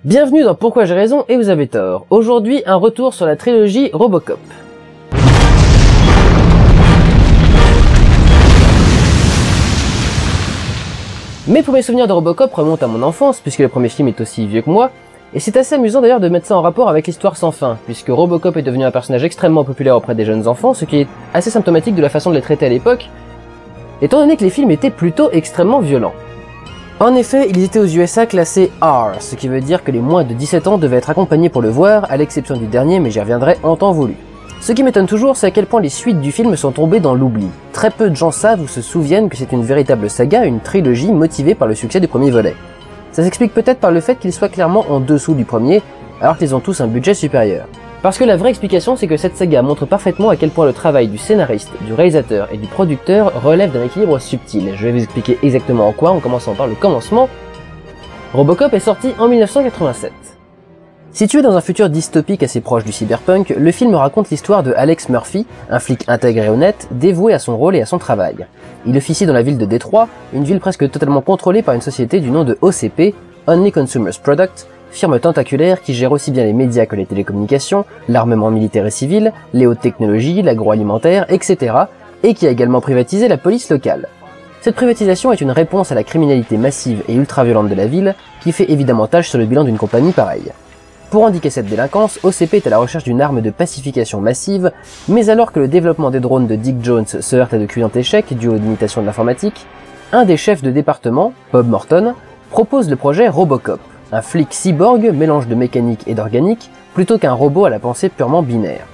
Bienvenue dans Pourquoi j'ai raison et vous avez tort. Aujourd'hui, un retour sur la trilogie Robocop. Mes premiers souvenirs de Robocop remontent à mon enfance, puisque le premier film est aussi vieux que moi, et c'est assez amusant d'ailleurs de mettre ça en rapport avec l'histoire sans fin, puisque Robocop est devenu un personnage extrêmement populaire auprès des jeunes enfants, ce qui est assez symptomatique de la façon de les traiter à l'époque, étant donné que les films étaient plutôt extrêmement violents. En effet, ils étaient aux USA classés R, ce qui veut dire que les moins de 17 ans devaient être accompagnés pour le voir, à l'exception du dernier, mais j'y reviendrai en temps voulu. Ce qui m'étonne toujours, c'est à quel point les suites du film sont tombées dans l'oubli. Très peu de gens savent ou se souviennent que c'est une véritable saga, une trilogie motivée par le succès du premier volet. Ça s'explique peut-être par le fait qu'ils soient clairement en dessous du premier, alors qu'ils ont tous un budget supérieur. Parce que la vraie explication, c'est que cette saga montre parfaitement à quel point le travail du scénariste, du réalisateur et du producteur relève d'un équilibre subtil. Je vais vous expliquer exactement en quoi, en commençant par le commencement. Robocop est sorti en 1987. Situé dans un futur dystopique assez proche du cyberpunk, le film raconte l'histoire de Alex Murphy, un flic intégré et honnête, dévoué à son rôle et à son travail. Il officie dans la ville de Détroit, une ville presque totalement contrôlée par une société du nom de OCP, Only Consumers Product, firme tentaculaire qui gère aussi bien les médias que les télécommunications, l'armement militaire et civil, les hautes technologies, l'agroalimentaire, etc., et qui a également privatisé la police locale. Cette privatisation est une réponse à la criminalité massive et ultra-violente de la ville, qui fait évidemment tâche sur le bilan d'une compagnie pareille. Pour indiquer cette délinquance, OCP est à la recherche d'une arme de pacification massive, mais alors que le développement des drones de Dick Jones se heurte à de cuisants échecs dû aux limitations de l'informatique, un des chefs de département, Bob Morton, propose le projet Robocop, un flic cyborg mélange de mécanique et d'organique, plutôt qu'un robot à la pensée purement binaire.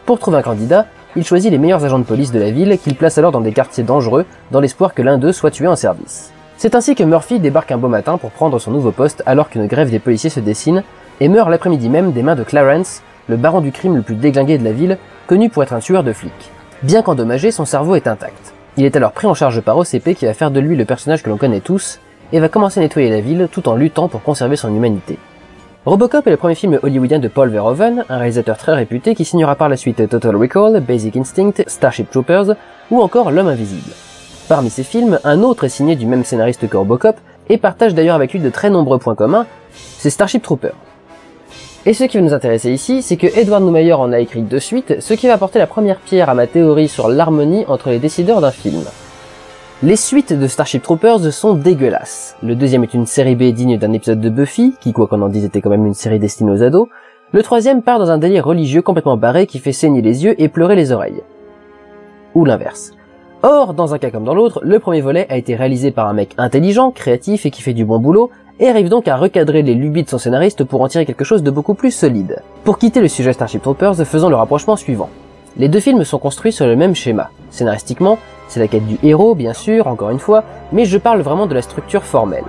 Pour trouver un candidat, il choisit les meilleurs agents de police de la ville qu'il place alors dans des quartiers dangereux, dans l'espoir que l'un d'eux soit tué en service. C'est ainsi que Murphy débarque un beau matin pour prendre son nouveau poste alors qu'une grève des policiers se dessine, et meurt l'après-midi même des mains de Clarence, le baron du crime le plus déglingué de la ville, connu pour être un tueur de flics. Bien qu'endommagé, son cerveau est intact. Il est alors pris en charge par OCP qui va faire de lui le personnage que l'on connaît tous, et va commencer à nettoyer la ville tout en luttant pour conserver son humanité. Robocop est le premier film hollywoodien de Paul Verhoeven, un réalisateur très réputé qui signera par la suite Total Recall, Basic Instinct, Starship Troopers ou encore L'Homme Invisible. Parmi ces films, un autre est signé du même scénariste que Robocop et partage d'ailleurs avec lui de très nombreux points communs, c'est Starship Troopers. Et ce qui va nous intéresser ici, c'est que Edward Neumeier en a écrit 2 suites, ce qui va apporter la première pierre à ma théorie sur l'harmonie entre les décideurs d'un film. Les suites de Starship Troopers sont dégueulasses. Le deuxième est une série B digne d'un épisode de Buffy, qui quoi qu'on en dise était quand même une série destinée aux ados. Le troisième part dans un délire religieux complètement barré qui fait saigner les yeux et pleurer les oreilles. Ou l'inverse. Or, dans un cas comme dans l'autre, le premier volet a été réalisé par un mec intelligent, créatif et qui fait du bon boulot, et arrive donc à recadrer les lubies de son scénariste pour en tirer quelque chose de beaucoup plus solide. Pour quitter le sujet Starship Troopers, faisons le rapprochement suivant. Les deux films sont construits sur le même schéma. Scénaristiquement, c'est la quête du héros, bien sûr, encore une fois, mais je parle vraiment de la structure formelle.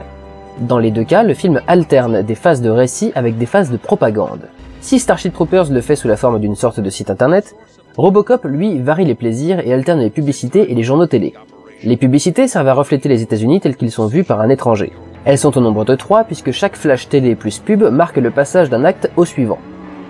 Dans les deux cas, le film alterne des phases de récit avec des phases de propagande. Si Starship Troopers le fait sous la forme d'une sorte de site internet, Robocop, lui, varie les plaisirs et alterne les publicités et les journaux télé. Les publicités servent à refléter les États-Unis tels qu'ils sont vus par un étranger. Elles sont au nombre de 3 puisque chaque flash télé plus pub marque le passage d'un acte au suivant.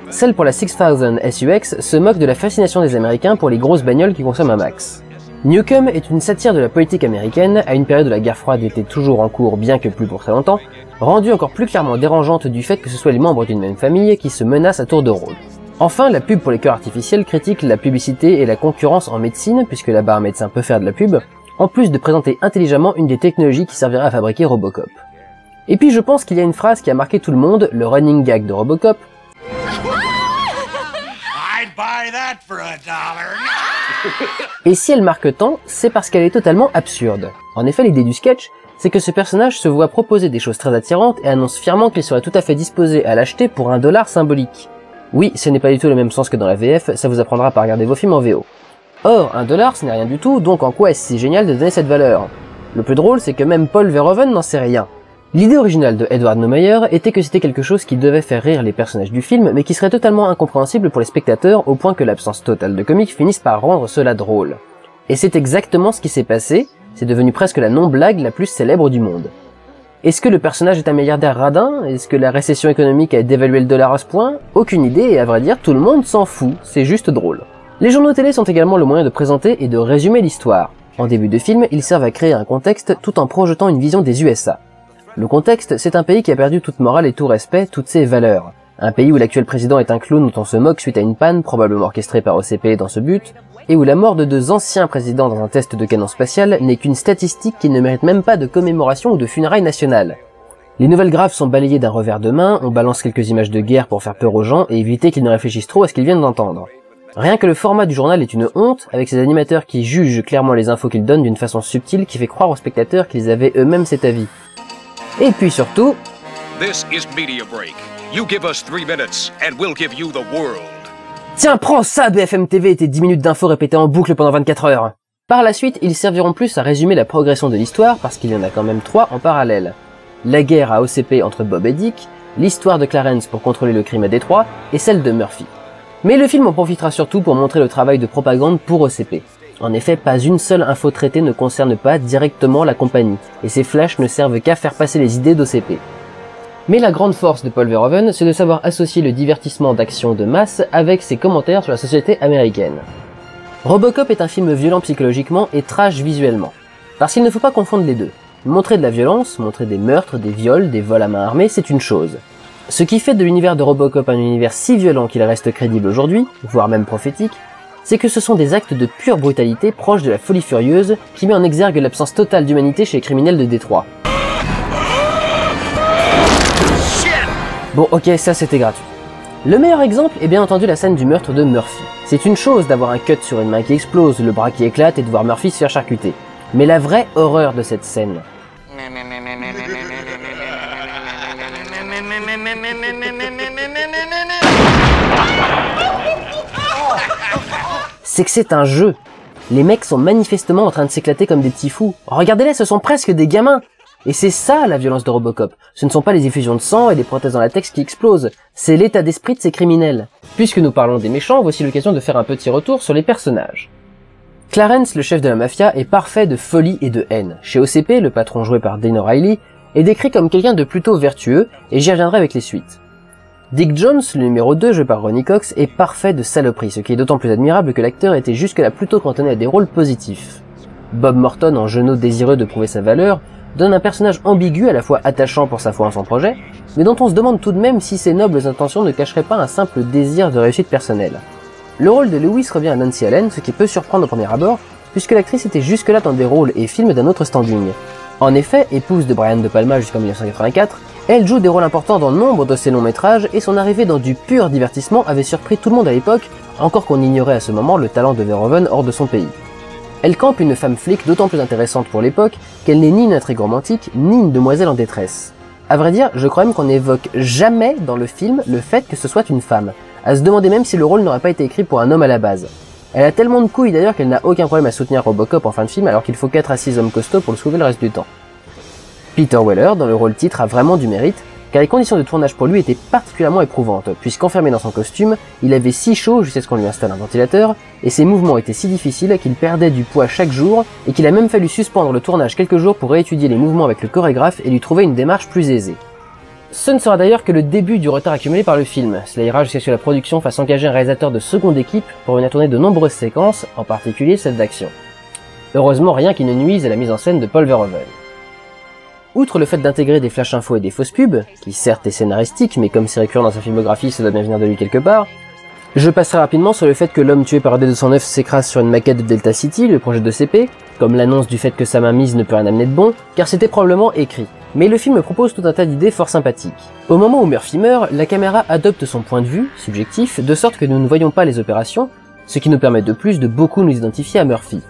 Celle pour la 6000 SUX se moque de la fascination des Américains pour les grosses bagnoles qui consomment un max. Newcomb est une satire de la politique américaine à une période où la guerre froide était toujours en cours bien que plus pour très longtemps, rendue encore plus clairement dérangeante du fait que ce soit les membres d'une même famille qui se menacent à tour de rôle. Enfin, la pub pour les cœurs artificiels critique la publicité et la concurrence en médecine, puisque là-bas un médecin peut faire de la pub, en plus de présenter intelligemment une des technologies qui servira à fabriquer Robocop. Et puis je pense qu'il y a une phrase qui a marqué tout le monde, le running gag de Robocop. I'd buy that for $1. Et si elle marque tant, c'est parce qu'elle est totalement absurde. En effet, l'idée du sketch, c'est que ce personnage se voit proposer des choses très attirantes et annonce fièrement qu'il serait tout à fait disposé à l'acheter pour $1 symbolique. Oui, ce n'est pas du tout le même sens que dans la VF, ça vous apprendra par regarder vos films en VO. Or, $1 ce n'est rien du tout, donc en quoi est-ce si génial de donner cette valeur? Le plus drôle, c'est que même Paul Verhoeven n'en sait rien. L'idée originale de Edward Neumeier était que c'était quelque chose qui devait faire rire les personnages du film, mais qui serait totalement incompréhensible pour les spectateurs au point que l'absence totale de comique finisse par rendre cela drôle. Et c'est exactement ce qui s'est passé, c'est devenu presque la non-blague la plus célèbre du monde. Est-ce que le personnage est un milliardaire radin? Est-ce que la récession économique a dévalué le dollar à ce point? Aucune idée, et à vrai dire, tout le monde s'en fout, c'est juste drôle. Les journaux télé sont également le moyen de présenter et de résumer l'histoire. En début de film, ils servent à créer un contexte tout en projetant une vision des USA. Le contexte, c'est un pays qui a perdu toute morale et tout respect, toutes ses valeurs. Un pays où l'actuel président est un clown dont on se moque suite à une panne, probablement orchestrée par OCP dans ce but, et où la mort de 2 anciens présidents dans un test de canon spatial n'est qu'une statistique qui ne mérite même pas de commémoration ou de funérailles nationales. Les nouvelles graves sont balayées d'un revers de main, on balance quelques images de guerre pour faire peur aux gens et éviter qu'ils ne réfléchissent trop à ce qu'ils viennent d'entendre. Rien que le format du journal est une honte, avec ces animateurs qui jugent clairement les infos qu'ils donnent d'une façon subtile qui fait croire aux spectateurs qu'ils avaient eux-mêmes cet avis. Et puis surtout... This is Media Break. You give us 3 minutes and we'll give you the world. Tiens, prends ça BFM TV et tes 10 minutes d'infos répétées en boucle pendant 24 heures. Par la suite, ils serviront plus à résumer la progression de l'histoire parce qu'il y en a quand même 3 en parallèle. La guerre à OCP entre Bob et Dick, l'histoire de Clarence pour contrôler le crime à Détroit et celle de Murphy. Mais le film en profitera surtout pour montrer le travail de propagande pour OCP. En effet, pas une seule info traitée ne concerne pas directement la compagnie, et ces flashs ne servent qu'à faire passer les idées d'OCP. Mais la grande force de Paul Verhoeven, c'est de savoir associer le divertissement d'action de masse avec ses commentaires sur la société américaine. Robocop est un film violent psychologiquement et trash visuellement. Parce qu'il ne faut pas confondre les deux. Montrer de la violence, montrer des meurtres, des viols, des vols à main armée, c'est une chose. Ce qui fait de l'univers de Robocop un univers si violent qu'il reste crédible aujourd'hui, voire même prophétique, c'est que ce sont des actes de pure brutalité proches de la folie furieuse qui met en exergue l'absence totale d'humanité chez les criminels de Détroit. Bon ok, ça c'était gratuit. Le meilleur exemple est bien entendu la scène du meurtre de Murphy. C'est une chose d'avoir un cut sur une main qui explose, le bras qui éclate et de voir Murphy se faire charcuter. Mais la vraie horreur de cette scène, c'est que c'est un jeu. Les mecs sont manifestement en train de s'éclater comme des petits fous. Regardez-les, ce sont presque des gamins. Et c'est ça la violence de Robocop. Ce ne sont pas les effusions de sang et les prothèses en latex qui explosent. C'est l'état d'esprit de ces criminels. Puisque nous parlons des méchants, voici l'occasion de faire un petit retour sur les personnages. Clarence, le chef de la mafia, est parfait de folie et de haine. Chez OCP, le patron joué par Dane O'Reilly est décrit comme quelqu'un de plutôt vertueux, et j'y reviendrai avec les suites. Dick Jones, le numéro 2 joué par Ronny Cox, est parfait de saloperie, ce qui est d'autant plus admirable que l'acteur était jusque-là plutôt cantonné à des rôles positifs. Bob Morton, en genou désireux de prouver sa valeur, donne un personnage ambigu à la fois attachant pour sa foi en son projet, mais dont on se demande tout de même si ses nobles intentions ne cacheraient pas un simple désir de réussite personnelle. Le rôle de Lewis revient à Nancy Allen, ce qui peut surprendre au premier abord, puisque l'actrice était jusque-là dans des rôles et films d'un autre standing. En effet, épouse de Brian De Palma jusqu'en 1984, elle joue des rôles importants dans nombre de ses longs métrages et son arrivée dans du pur divertissement avait surpris tout le monde à l'époque, encore qu'on ignorait à ce moment le talent de Verhoeven hors de son pays. Elle campe une femme flic d'autant plus intéressante pour l'époque qu'elle n'est ni une intrigue romantique, ni une demoiselle en détresse. À vrai dire, je crois même qu'on n'évoque jamais dans le film le fait que ce soit une femme, à se demander même si le rôle n'aurait pas été écrit pour un homme à la base. Elle a tellement de couilles d'ailleurs qu'elle n'a aucun problème à soutenir Robocop en fin de film alors qu'il faut 4 à 6 hommes costauds pour le sauver le reste du temps. Peter Weller, dans le rôle titre, a vraiment du mérite, car les conditions de tournage pour lui étaient particulièrement éprouvantes, puisqu'enfermé dans son costume, il avait si chaud jusqu'à ce qu'on lui installe un ventilateur, et ses mouvements étaient si difficiles qu'il perdait du poids chaque jour, et qu'il a même fallu suspendre le tournage quelques jours pour réétudier les mouvements avec le chorégraphe et lui trouver une démarche plus aisée. Ce ne sera d'ailleurs que le début du retard accumulé par le film. Cela ira jusqu'à ce que la production fasse engager un réalisateur de seconde équipe pour venir tourner de nombreuses séquences, en particulier celles d'action. Heureusement, rien qui ne nuise à la mise en scène de Paul Verhoeven. Outre le fait d'intégrer des flash infos et des fausses pubs, qui certes est scénaristique, mais comme c'est récurrent dans sa filmographie, ça doit bien venir de lui quelque part, je passerai rapidement sur le fait que l'homme tué par D209 s'écrase sur une maquette de Delta City, le projet de CP, comme l'annonce du fait que sa mainmise ne peut rien amener de bon, car c'était probablement écrit. Mais le film propose tout un tas d'idées fort sympathiques. Au moment où Murphy meurt, la caméra adopte son point de vue, subjectif, de sorte que nous ne voyons pas les opérations, ce qui nous permet de plus de beaucoup nous identifier à Murphy.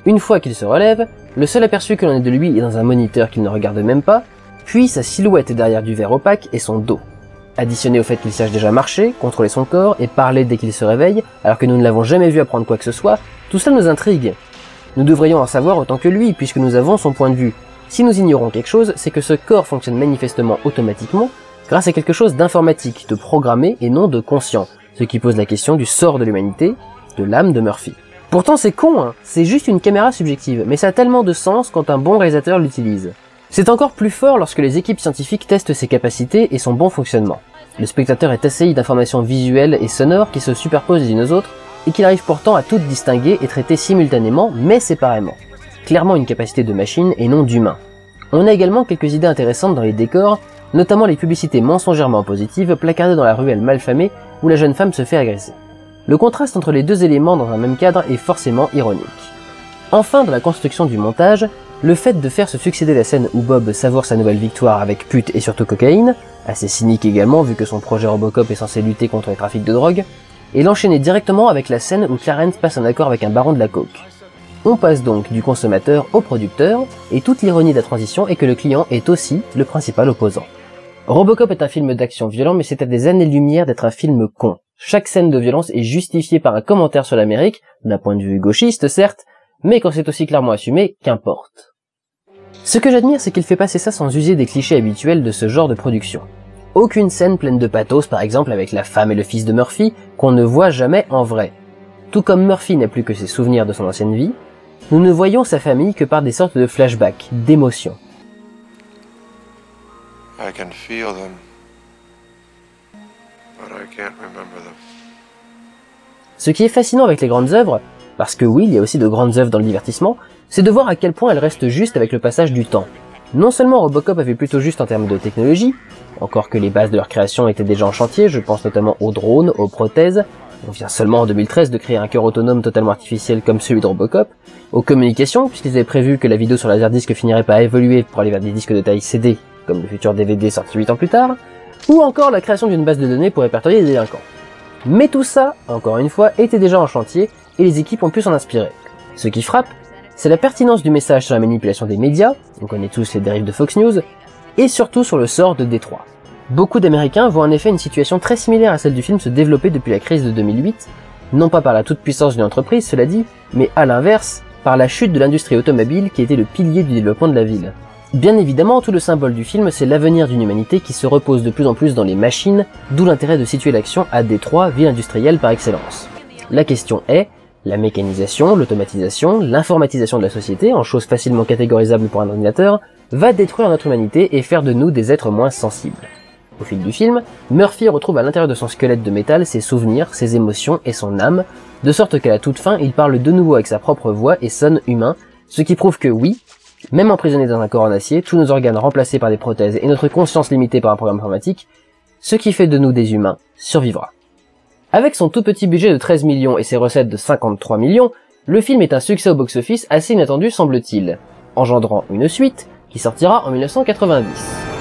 Une fois qu'il se relève, le seul aperçu que l'on ait de lui est dans un moniteur qu'il ne regarde même pas, puis sa silhouette derrière du verre opaque et son dos. Additionné au fait qu'il sache déjà marcher, contrôler son corps et parler dès qu'il se réveille, alors que nous ne l'avons jamais vu apprendre quoi que ce soit, tout cela nous intrigue. Nous devrions en savoir autant que lui, puisque nous avons son point de vue. Si nous ignorons quelque chose, c'est que ce corps fonctionne manifestement automatiquement, grâce à quelque chose d'informatique, de programmé et non de conscient, ce qui pose la question du sort de l'humanité, de l'âme de Murphy. Pourtant c'est con, hein, c'est juste une caméra subjective, mais ça a tellement de sens quand un bon réalisateur l'utilise. C'est encore plus fort lorsque les équipes scientifiques testent ses capacités et son bon fonctionnement. Le spectateur est assailli d'informations visuelles et sonores qui se superposent les unes aux autres, et qu'il arrive pourtant à toutes distinguer et traiter simultanément, mais séparément. Clairement une capacité de machine et non d'humain. On a également quelques idées intéressantes dans les décors, notamment les publicités mensongèrement positives placardées dans la ruelle malfamée où la jeune femme se fait agresser. Le contraste entre les deux éléments dans un même cadre est forcément ironique. Enfin, dans la construction du montage, le fait de faire se succéder la scène où Bob savoure sa nouvelle victoire avec pute et surtout cocaïne, assez cynique également vu que son projet Robocop est censé lutter contre les trafics de drogue, et l'enchaîner directement avec la scène où Clarence passe un accord avec un baron de la coke. On passe donc du consommateur au producteur, et toute l'ironie de la transition est que le client est aussi le principal opposant. Robocop est un film d'action violent, mais c'est à des années-lumière d'être un film con. Chaque scène de violence est justifiée par un commentaire sur l'Amérique, d'un point de vue gauchiste certes, mais quand c'est aussi clairement assumé, qu'importe. Ce que j'admire, c'est qu'il fait passer ça sans user des clichés habituels de ce genre de production. Aucune scène pleine de pathos, par exemple avec la femme et le fils de Murphy, qu'on ne voit jamais en vrai. Tout comme Murphy n'a plus que ses souvenirs de son ancienne vie, nous ne voyons sa famille que par des sortes de flashbacks, d'émotions. I can feel them, but I can't remember them. Ce qui est fascinant avec les grandes œuvres, parce que oui, il y a aussi de grandes œuvres dans le divertissement, c'est de voir à quel point elles restent justes avec le passage du temps. Non seulement Robocop avait plutôt juste en termes de technologie, encore que les bases de leur création étaient déjà en chantier, je pense notamment aux drones, aux prothèses, on vient seulement en 2013 de créer un cœur autonome totalement artificiel comme celui de Robocop, aux communications, puisqu'ils avaient prévu que la vidéo sur laserdisc finirait par évoluer pour aller vers des disques de taille CD, comme le futur DVD sorti 8 ans plus tard, ou encore la création d'une base de données pour répertorier les délinquants. Mais tout ça, encore une fois, était déjà en chantier, et les équipes ont pu s'en inspirer. Ce qui frappe, c'est la pertinence du message sur la manipulation des médias, on connaît tous les dérives de Fox News, et surtout sur le sort de Détroit. Beaucoup d'Américains voient en effet une situation très similaire à celle du film se développer depuis la crise de 2008, non pas par la toute-puissance d'une entreprise, cela dit, mais à l'inverse, par la chute de l'industrie automobile qui était le pilier du développement de la ville. Bien évidemment, tout le symbole du film, c'est l'avenir d'une humanité qui se repose de plus en plus dans les machines, d'où l'intérêt de situer l'action à Détroit, ville industrielle par excellence. La question est, la mécanisation, l'automatisation, l'informatisation de la société, en choses facilement catégorisables pour un ordinateur, va détruire notre humanité et faire de nous des êtres moins sensibles. Au fil du film, Murphy retrouve à l'intérieur de son squelette de métal ses souvenirs, ses émotions et son âme, de sorte qu'à la toute fin, il parle de nouveau avec sa propre voix et sonne humain, ce qui prouve que oui, même emprisonné dans un corps en acier, tous nos organes remplacés par des prothèses et notre conscience limitée par un programme informatique, ce qui fait de nous des humains survivra. Avec son tout petit budget de 13 millions et ses recettes de 53 millions, le film est un succès au box-office assez inattendu semble-t-il, engendrant une suite qui sortira en 1990.